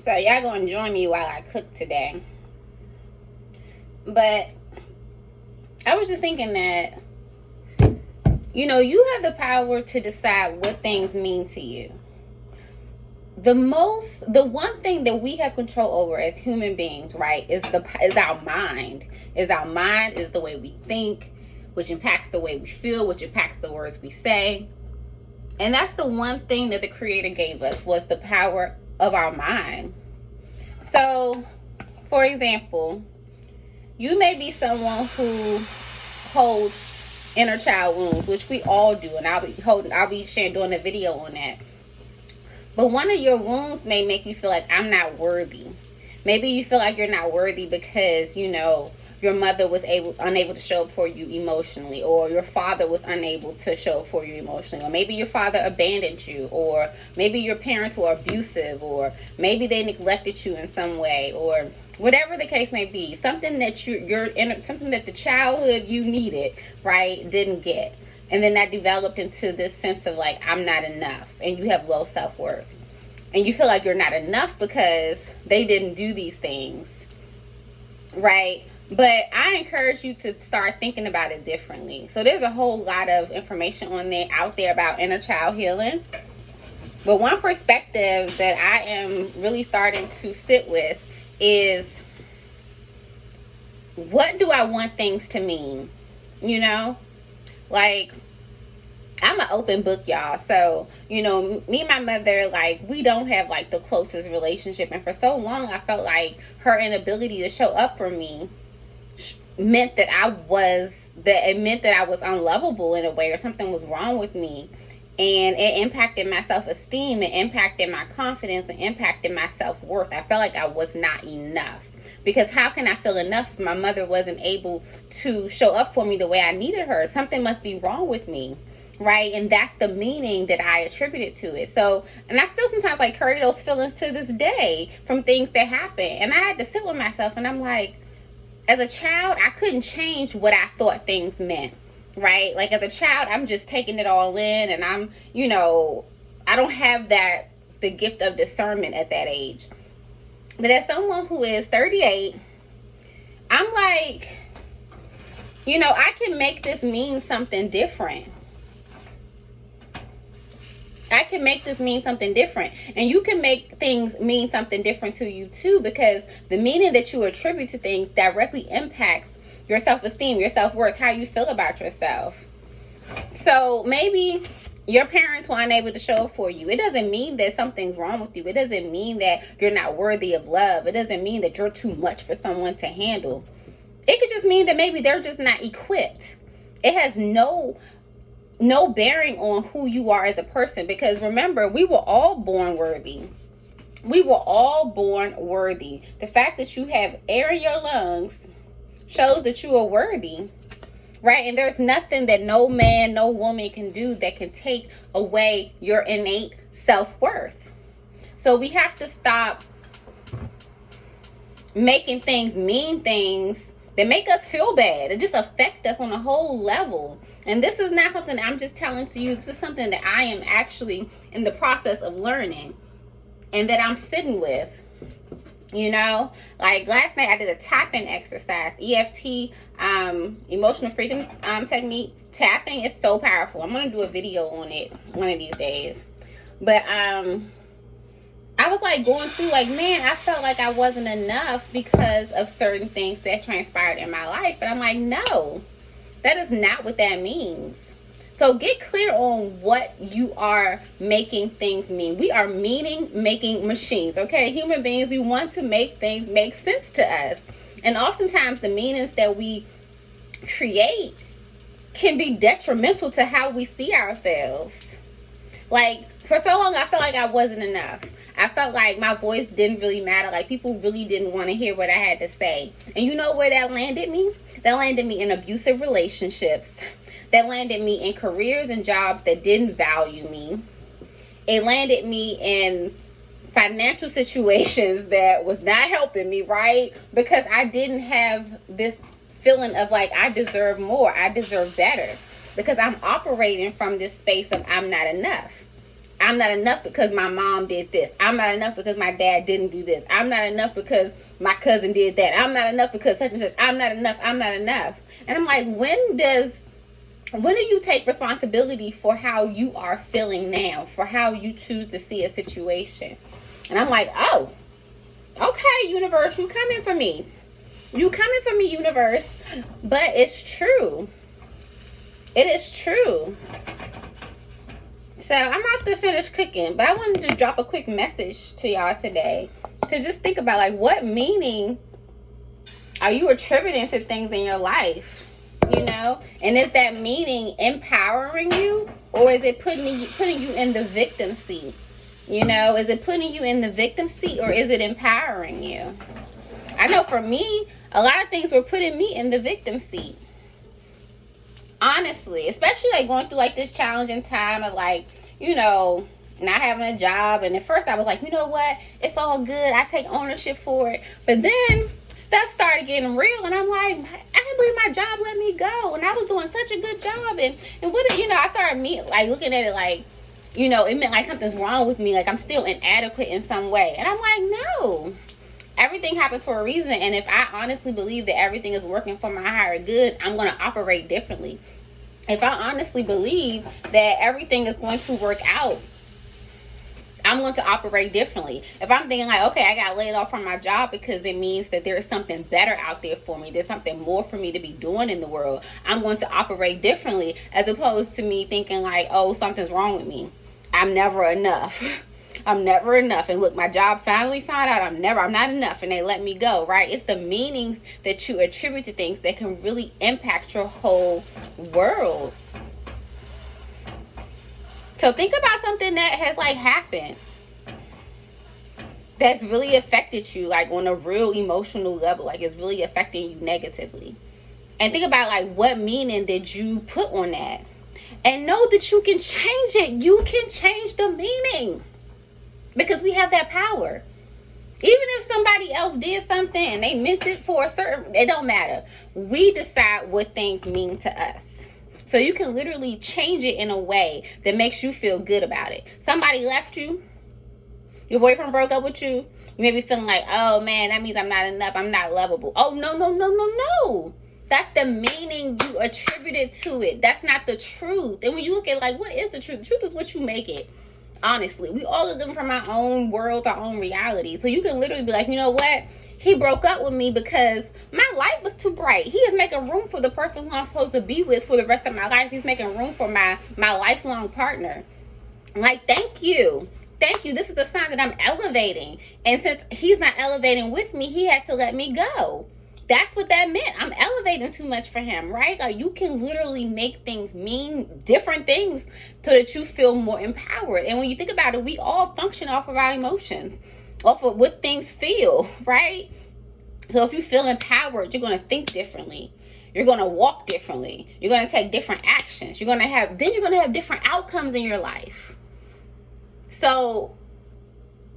So y'all gonna join me while I cook today. But I was just thinking that, you have the power to decide what things mean to you. The one thing that we have control over as human beings, right, is our mind. Is our mind, is the way we think, which impacts the way we feel, which impacts the words we say. And that's the one thing that the Creator gave us, was the power of our mind. So, for example, you may be someone who holds inner child wounds, which we all do, and I'll be doing a video on that. But one of your wounds may make you feel like I'm not worthy. Maybe you feel like you're not worthy because, your mother was unable to show up for you emotionally, or your father was unable to show up for you emotionally, or maybe your father abandoned you, or maybe your parents were abusive, or maybe they neglected you in some way, or whatever the case may be. Something that something that the childhood you needed, right, didn't get. And then that developed into this sense of like, I'm not enough, and you have low self-worth. And you feel like you're not enough because they didn't do these things, right? But I encourage you to start thinking about it differently. So there's a whole lot of information out there about inner child healing. But one perspective that I am really starting to sit with is, what do I want things to mean? Like, I'm an open book, y'all. So, me and my mother, like, we don't have, like, the closest relationship. And for so long, I felt like her inability to show up for me meant that I was unlovable in a way, or something was wrong with me. And it impacted my self-esteem, it impacted my confidence, it impacted my self-worth. I felt like I was not enough. Because how can I feel enough if my mother wasn't able to show up for me the way I needed her? Something must be wrong with me, right? And that's the meaning that I attributed to it. So, and I still sometimes like carry those feelings to this day from things that happen. And I had to sit with myself, and I'm like, as a child, I couldn't change what I thought things meant, right? Like, as a child, I'm just taking it all in, and I'm, I don't have the gift of discernment at that age. But as someone who is 38, I'm like, I can make this mean something different. I can make this mean something different. And you can make things mean something different to you too, because the meaning that you attribute to things directly impacts your self-esteem, your self-worth, how you feel about yourself. So maybe your parents were unable to show up for you. It doesn't mean that something's wrong with you. It doesn't mean that you're not worthy of love. It doesn't mean that you're too much for someone to handle. It could just mean that maybe they're just not equipped. It has no bearing on who you are as a person, because remember, we were all born worthy. We were all born worthy. The fact that you have air in your lungs shows that you are worthy, right? And there's nothing that no man, no woman can do that can take away your innate self-worth. So we have to stop making things mean things that make us feel bad. It just affect us on a whole level. And this is not something I'm just telling to you. This is something that I am actually in the process of learning, and that I'm sitting with. Like last night I did a tapping exercise, EFT, emotional freedom technique. Tapping is so powerful. I'm going to do a video on it one of these days. But I was like going through, like, man, I felt like I wasn't enough because of certain things that transpired in my life. But I'm like, no, that is not what that means. So get clear on what you are making things mean. We are meaning-making machines, okay? Human beings, we want to make things make sense to us. And oftentimes the meanings that we create can be detrimental to how we see ourselves. Like, for so long, I felt like I wasn't enough. I felt like my voice didn't really matter. Like, people really didn't want to hear what I had to say. And you know where that landed me? That landed me in abusive relationships. That landed me in careers and jobs that didn't value me. It landed me in financial situations that was not helping me, right? Because I didn't have this feeling of like, I deserve more. I deserve better. Because I'm operating from this space of I'm not enough. I'm not enough because my mom did this. I'm not enough because my dad didn't do this. I'm not enough because my cousin did that. I'm not enough because such and such. I'm not enough. I'm not enough. And I'm like, when do you take responsibility for how you are feeling now, for how you choose to see a situation? And I'm like, oh, okay, universe, you coming for me. You coming for me, universe. But it's true. It is true. So I'm about to finish cooking, but I wanted to drop a quick message to y'all today to just think about, like, what meaning are you attributing to things in your life, you know? And is that meaning empowering you, or is it putting you in the victim seat? You know, is it putting you in the victim seat, or is it empowering you? I know for me, a lot of things were putting me in the victim seat. Honestly, especially like going through like this challenging time of like, you know, not having a job. And at first I was like, you know what? It's all good. I take ownership for it. But then stuff started getting real, and I'm like, I can't believe my job let me go. And I was doing such a good job. And what, you know, I started looking at it like, you know, it meant like something's wrong with me. Like I'm still inadequate in some way. And I'm like, no. Everything happens for a reason, and if I honestly believe that everything is working for my higher good, I'm going to operate differently. If I honestly believe that everything is going to work out, I'm going to operate differently. If I'm thinking like, okay, I got laid off from my job because it means that there's something better out there for me, there's something more for me to be doing in the world, I'm going to operate differently, as opposed to me thinking like, oh, something's wrong with me. I'm never enough. I'm never enough. And look, my job finally found out I'm not enough, and they let me go, right? It's the meanings that you attribute to things that can really impact your whole world. So think about something that has like happened that's really affected you, like on a real emotional level, like it's really affecting you negatively. And think about like, what meaning did you put on that? And know that you can change it. You can change the meaning. Because we have that power. Even if somebody else did something and they meant it for a certain, it don't matter. We decide what things mean to us. So you can literally change it in a way that makes you feel good about it. Somebody left you. Your boyfriend broke up with you. You may be feeling like, oh man, that means I'm not enough. I'm not lovable. Oh, no. That's the meaning you attributed to it. That's not the truth. And when you look at like, what is the truth? The truth is what you make it. Honestly, we all live from our own world, our own reality. So you can literally be like, you know what? He broke up with me because my light was too bright. He is making room for the person who I'm supposed to be with for the rest of my life. He's making room for my lifelong partner. Like, thank you. This is the sign that I'm elevating. And since he's not elevating with me, he had to let me go. That's what that meant. I'm elevating too much for him, right? Like, you can literally make things mean different things so that you feel more empowered. And when you think about it, we all function off of our emotions, off of what things feel, right? So if you feel empowered, you're going to think differently. You're going to walk differently. You're going to take different actions. You're going to have different outcomes in your life. So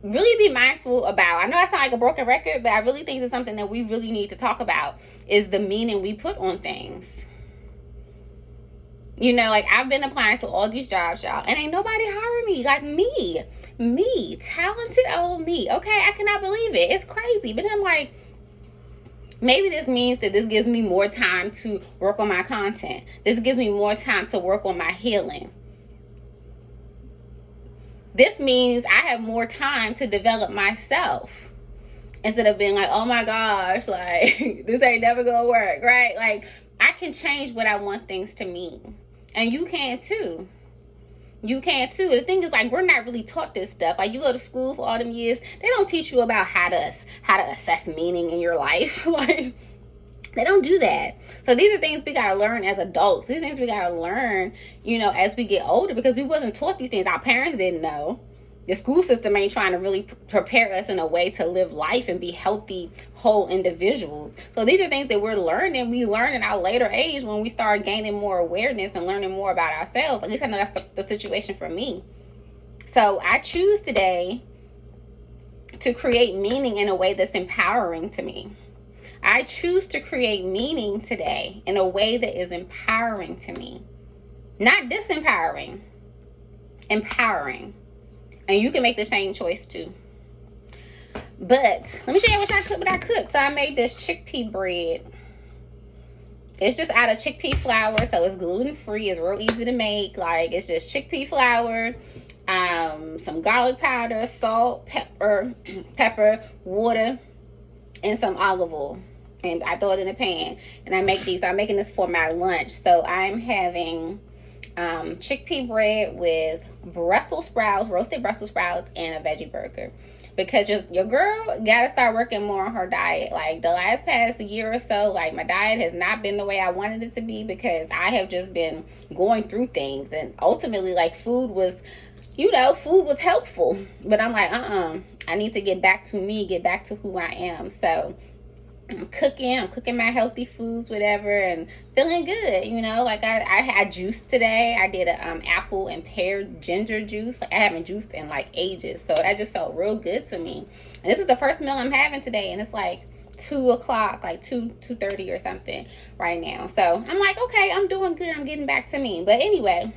really be mindful about, I know I sound like a broken record, but I really think it's something that we really need to talk about, is the meaning we put on things. You know, like I've been applying to all these jobs, y'all, and ain't nobody hiring me. Like me, talented old me. Okay, I cannot believe it. It's crazy. But I'm like, maybe this means that this gives me more time to work on my content. This gives me more time to work on my healing. This means I have more time to develop myself, instead of being like, oh my gosh, like this ain't never gonna work, right? Like, I can change what I want things to mean. And you can too. You can too. The thing is, like, we're not really taught this stuff. Like, you go to school for all them years, they don't teach you about how to assess meaning in your life. Like, they don't do that. So these are things we gotta learn as adults. These things we gotta learn, you know, as we get older, because we wasn't taught these things. Our parents didn't know. The school system ain't trying to really prepare us in a way to live life and be healthy, whole individuals. So these are things that we're learning. We learn in our later age when we start gaining more awareness and learning more about ourselves. At least I know that's the situation for me. So I choose today to create meaning in a way that's empowering to me. I choose to create meaning today in a way that is empowering to me. Not disempowering, empowering. And you can make the same choice too. But let me show you what I cooked. So I made this chickpea bread. It's just out of chickpea flour, so it's gluten-free. It's real easy to make. Like, it's just chickpea flour, some garlic powder, salt, pepper, water, and some olive oil. And I throw it in a pan. And I make these. I'm making this for my lunch. So I'm having chickpea bread with Brussels sprouts, roasted Brussels sprouts, and a veggie burger. Because your girl gotta start working more on her diet. Like, the last past year or so, like, my diet has not been the way I wanted it to be, because I have just been going through things, and ultimately, like, food was helpful, but I'm like, I need to get back to me, get back to who I am. So I'm cooking my healthy foods, whatever, and feeling good, you know. Like, I had juice today. I did a apple and pear ginger juice. Like, I haven't juiced in like ages, so that just felt real good to me. And this is the first meal I'm having today, and it's like 2 o'clock, like 2:30 or something right now. So I'm like, okay, I'm doing good. I'm getting back to me. But anyway,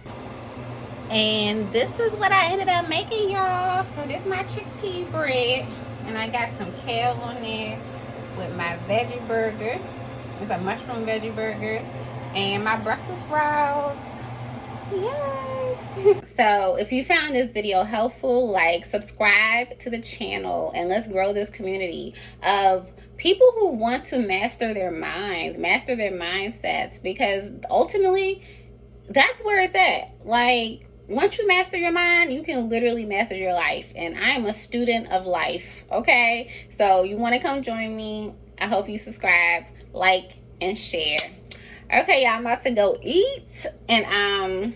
and this is what I ended up making, y'all. So this is my chickpea bread, and I got some kale on there with my veggie burger. It's a mushroom veggie burger, and my Brussels sprouts. Yay! So if you found this video helpful, like, subscribe to the channel, and let's grow this community of people who want to master their minds, master their mindsets, because ultimately that's where it's at. Like, once you master your mind, you can literally master your life. And I am a student of life, okay? So you want to come join me? I hope you subscribe, like, and share. Okay, y'all, I'm about to go eat. And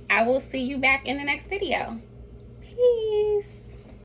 I will see you back in the next video. Peace.